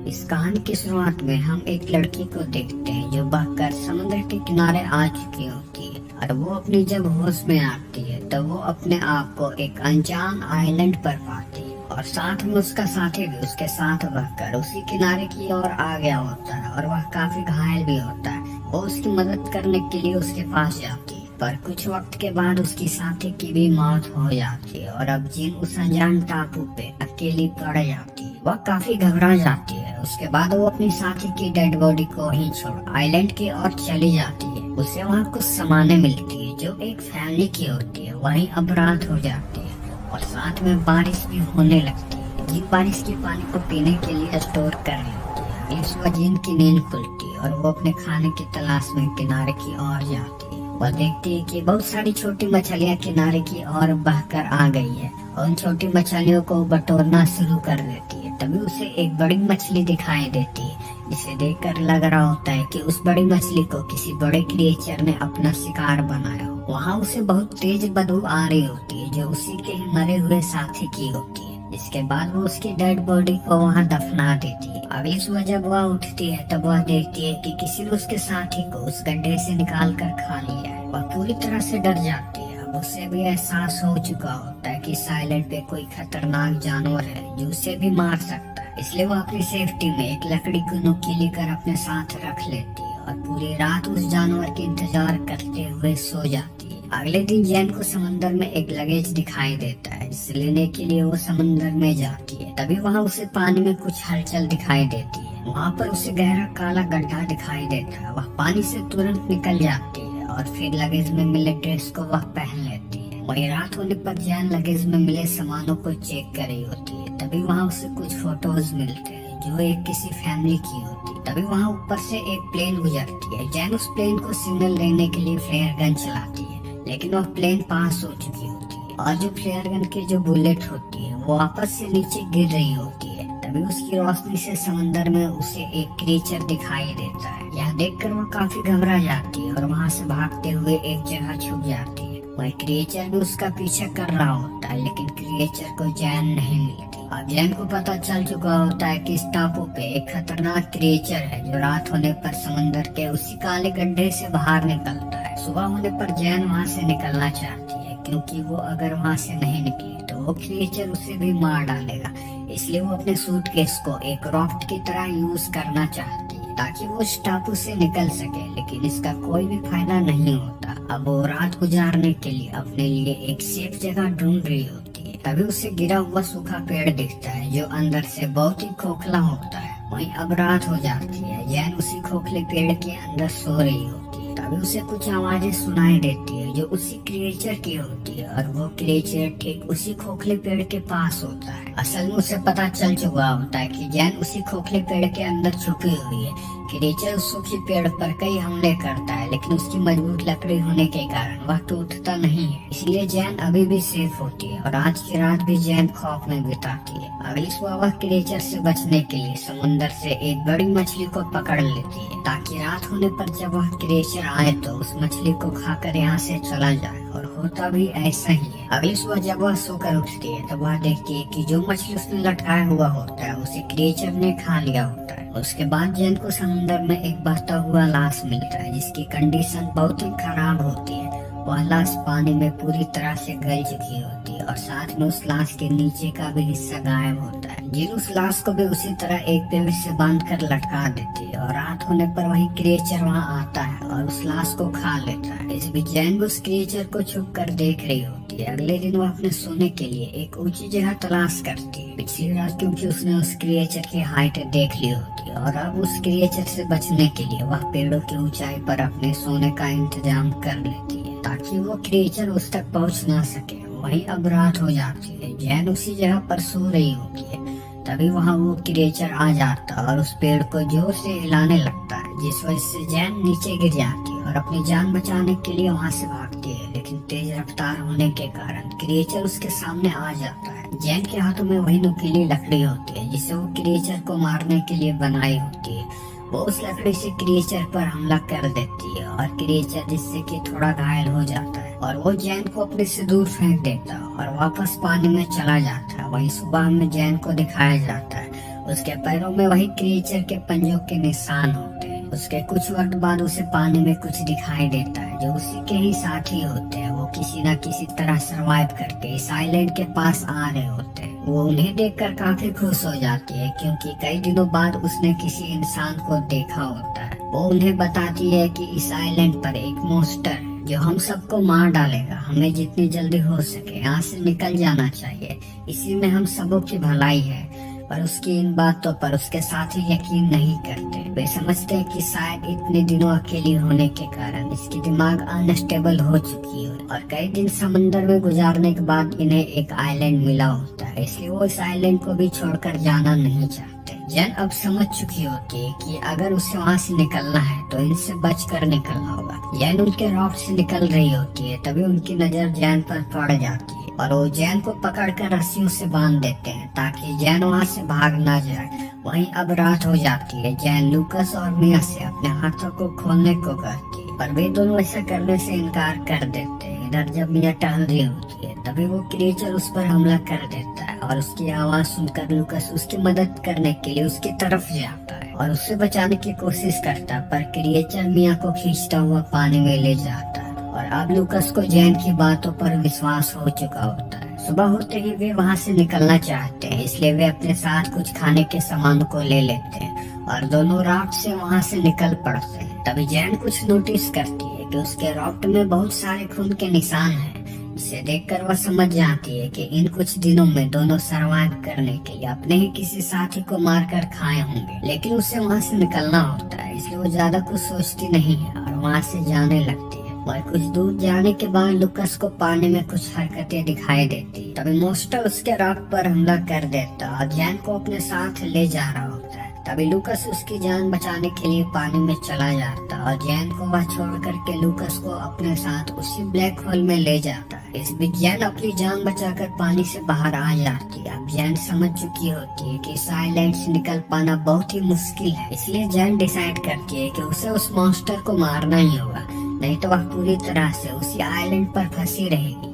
इस कहानी की शुरुआत में हम एक लड़की को देखते हैं जो बहकर समुद्र के किनारे आ चुकी होती है और वो अपनी जब होश में आती है तब वो अपने आप को एक अनजान आइलैंड पर पाती है और साथ में उसका साथी भी उसके साथ बहकर उसी किनारे की ओर आ गया होता है और वह काफी घायल भी होता है। वो उसकी मदद करने के लिए उसके पास जाती है पर कुछ वक्त के बाद उसकी साथी की भी मौत हो जाती है और अब जिन उस अनजान टापू पे अकेली पड़ जाती है। वह काफी घबरा जाती है। उसके बाद वो अपनी साथी की डेड बॉडी को ही छोड़ आइलैंड की ओर चली जाती है। उसे वहाँ कुछ सामानें मिलती है जो एक फैमिली की होती है। वहीं अब रात हो जाती है और साथ में बारिश भी होने लगती है। जिन बारिश के पानी को पीने के लिए स्टोर कर लेती है। अगली सुबह जिन की नींद खुलती है और वो अपने खाने की तलाश में किनारे की ओर जाती है। वह देखती है कि बहुत सारी छोटी मछलियाँ किनारे की ओर बहकर आ गई है और उन छोटी मछलियों को बटोरना शुरू कर देती है। तभी उसे एक बड़ी मछली दिखाई देती है जिसे देखकर लग रहा होता है कि उस बड़ी मछली को किसी बड़े क्रिएचर ने अपना शिकार बनाया हो। वहाँ उसे बहुत तेज बदबू आ रही होती है जो उसी के ही मरे हुए साथी की होती है। इसके बाद वो उसकी डेड बॉडी को वहाँ दफना देती है। अगली सुबह जब वह उठती है तब वह देखती है कि किसी ने उसके साथी को उस गड्ढे से निकाल कर खा लिया है। वह पूरी तरह से डर जाती है। अब उसे भी एहसास हो चुका होता है कि साइलेंट पे कोई खतरनाक जानवर है जो उसे भी मार सकता है। इसलिए वो अपनी सेफ्टी में एक लकड़ी को नुकीली कर अपने साथ रख लेती है और पूरी रात उस जानवर के इंतजार करते हुए सो जाती है। अगले दिन जैन को समंदर में एक लगेज दिखाई देता है जिसे लेने के लिए वो समंदर में जाती है। तभी वहाँ उसे पानी में कुछ हलचल दिखाई देती है। वहाँ पर उसे गहरा काला गड्ढा दिखाई देता है। वह पानी से तुरंत निकल जाती है और फिर लगेज में मिले ड्रेस को वह पहन लेती है। वही रात होने पर जैन लगेज में मिले सामानों को चेक कर रही होती है। तभी वहाँ उसे कुछ फोटोज मिलते हैं जो एक किसी फैमिली की होती है। तभी वहाँ ऊपर से एक प्लेन गुजरती है। जैन उस प्लेन को सिग्नल देने के लिए फ्लेयर गन चलाती है लेकिन वह प्लेन पास हो चुकी होती है और जो फ्लेयर गन की जो बुलेट होती है वो वापस से नीचे गिर रही होती है। तभी उसकी रोशनी से समंदर में उसे एक क्रीचर दिखाई देता है। यह देखकर वो काफी घबरा जाती है और वहाँ से भागते हुए एक जगह छुप जाती है। वह क्रिएचर भी उसका पीछा कर रहा होता है लेकिन क्रिएचर को जैन नहीं मिलती। अब जैन को पता चल चुका होता है कि इस टापू पे एक खतरनाक क्रिएचर है जो रात होने पर समंदर के उसी काले गड्ढे से बाहर निकलता है। सुबह होने पर जैन वहाँ से निकलना चाहती है क्योंकि वो अगर वहाँ से नहीं निकली तो वो क्रिएचर उसे भी मार डालेगा। इसलिए वो अपने सूटकेस को एक रॉफ्ट की तरह यूज करना चाहती है ताकि वो उस टापू से निकल सके, लेकिन इसका कोई भी फायदा नहीं होता। अब वो रात गुजारने के लिए अपने लिए एक सेफ जगह ढूंढ रही होती है। तभी उसे गिरा हुआ सूखा पेड़ दिखता है जो अंदर से बहुत ही खोखला होता है। वहीं अब रात हो जाती है। जैन उसी खोखले पेड़ के अंदर सो रही होती है। तभी उसे कुछ आवाजें सुनाई देती है जो उसी क्रिएचर की होती है और वो क्रिएचर ठीक उसी खोखले पेड़ के पास होता है। असल में उसे पता चल चुका होता है कि जैन उसी खोखले पेड़ के अंदर छुपी हुई है। क्रिएचर उस सूखे पेड़ पर कई हमले करता है लेकिन उसकी मजबूत लकड़ी होने के कारण वह टूटता नहीं है। इसलिए जैन अभी भी सेफ होती है और आज की रात भी जैन खौफ में बिताती है। अगली सुबह वह क्रिएचर से बचने के लिए समुद्र से एक बड़ी मछली को पकड़ लेती है ताकि रात होने पर जब वह क्रिएचर आए तो उस मछली को खाकर यहाँ से चला जाए, और होता भी ऐसा ही है। अगली सुबह जब वह सोकर उठती है तब वह देखती है कि जो मछली उसने लटकाया हुआ होता है उसे क्रिएचर ने खा लिया होता है। उसके बाद जैन को समुद्र में एक बहता हुआ लाश मिलता है जिसकी कंडीशन बहुत ही खराब होती है। वह लाश पानी में पूरी तरह से गल चुकी होती है और साथ में उस लाश के नीचे का भी हिस्सा गायब होता है। जिन उस लाश को भी उसी तरह एक पेड़ से बांध कर लटका देती है और रात होने पर वही क्रिएचर वहाँ आता है और उस लाश को खा लेता है। इस बीच जैन उस क्रिएचर को छुप कर देख रही होती है। अगले दिन वह अपने सोने के लिए एक ऊंची जगह तलाश करती है। पिछली रात क्योंकि उसने उस क्रिएचर की हाइट देख ली होती है और अब उस क्रिएचर से बचने के लिए वह पेड़ों की ऊंचाई पर अपने सोने का इंतजाम कर लेती है ताकि वो क्रिएचर उस तक पहुंच ना सके। वहीं अब रात हो जाती है। जैन उसी जगह पर सो रही होती है। तभी वहाँ वो क्रिएचर आ जाता है और उस पेड़ को जोर से हिलाने लगता है जिस वजह से जैन नीचे गिर जाती है और अपनी जान बचाने के लिए वहाँ से भागती है, लेकिन तेज रफ्तार होने के कारण क्रिएचर उसके सामने आ जाता है। जैन के हाथों में वही नुकीली लकड़ी होती है जिसे वो क्रिएचर को मारने के लिए बनाई होती है। वो उस लकड़ी से क्रिएचर पर हमला कर देती है और क्रिएचर जिससे कि थोड़ा घायल हो जाता है और वो जैन को अपने से दूर फेंक देता है और वापस पानी में चला जाता है। वहीं सुबह में जैन को दिखाया जाता है उसके पैरों में वही क्रिएचर के पंजों के निशान होते हैं। उसके कुछ वक्त बाद उसे पानी में कुछ दिखाई देता है जो उसी के ही साथी होते हैं। वो किसी न किसी तरह सरवाइव करके इस आइलैंड के पास आ रहे होते हैं। वो उन्हें देखकर काफी खुश हो जाती है क्योंकि कई दिनों बाद उसने किसी इंसान को देखा होता है। वो उन्हें बताती है कि इस आइलैंड पर एक मॉन्स्टर जो हम सबको मार डालेगा। हमें जितनी जल्दी हो सके यहाँ से निकल जाना चाहिए, इसी में हम सबों की भलाई है। पर उसकी इन बातों पर उसके साथी यकीन नहीं करते। वे समझते हैं कि शायद इतने दिनों अकेली होने के कारण इसकी दिमाग अनस्टेबल हो चुकी है और कई दिन समंदर में गुजारने के बाद इन्हें एक आइलैंड मिला होता है, इसलिए वो इस आइलैंड को भी छोड़कर जाना नहीं चाहते। जैन अब समझ चुकी होती है कि अगर उसे वहाँ से निकलना है तो इनसे बचकर निकलना होगा। जैन उनके रॉड से निकल रही होती है, तभी उनकी नजर जैन पर पड़ जाती है और वो जैन को पकड़कर रस्सियों से बांध देते हैं ताकि जैन वहाँ से भाग ना जाए। वहीं अब रात हो जाती है। जैन लूकस और मिया से अपने हाथों को खोलने को कहती है पर वे दोनों ऐसा करने से इनकार कर देते हैं। इधर जब मिया टहल रही होती है तभी वो क्रिएचर उस पर हमला कर देता है और उसकी आवाज सुनकर लूकस उसकी मदद करने के लिए उसकी तरफ जाता है और उससे बचाने की कोशिश करता है, पर क्रिएचर मिया को खींचता हुआ पानी में ले जाता है। और अब लूकस को जैन की बातों पर विश्वास हो चुका होता है। सुबह होते ही वे वहाँ से निकलना चाहते हैं, इसलिए वे अपने साथ कुछ खाने के सामान को ले लेते हैं और दोनों राफ्ट से वहाँ से निकल पड़ते हैं। तभी जैन कुछ नोटिस करती है कि उसके राफ्ट में बहुत सारे खून के निशान हैं। इसे देखकर वह समझ जाती है कि इन कुछ दिनों में दोनों सरवाइव करने के लिए अपने ही किसी साथी को मारकर खाए होंगे, लेकिन उसे वहाँ से निकलना होता है, इसलिए वो ज्यादा कुछ सोचती नहीं है और वहाँ से जाने लगती है। और कुछ दूर जाने के बाद लूकस को पानी में कुछ हरकतें दिखाई देती। तभी मॉन्स्टर उसके राफ्ट पर हमला कर देता और जैन को अपने साथ ले जा रहा होता है। तभी लूकस उसकी जान बचाने के लिए पानी में चला जाता और जैन को वह छोड़ करके लूकस को अपने साथ उसी ब्लैक होल में ले जाता है। इस बीच जैन अपनी जान बचाकर पानी से बाहर आ जाती है। अब जैन समझ चुकी होती है कि इस आइलैंड से निकल पाना बहुत ही मुश्किल है, इसलिए जैन डिसाइड करती है कि उसे उस मॉन्स्टर को मारना ही होगा, नहीं तो वह पूरी तरह से उसी आइलैंड पर फंसी रहेगी।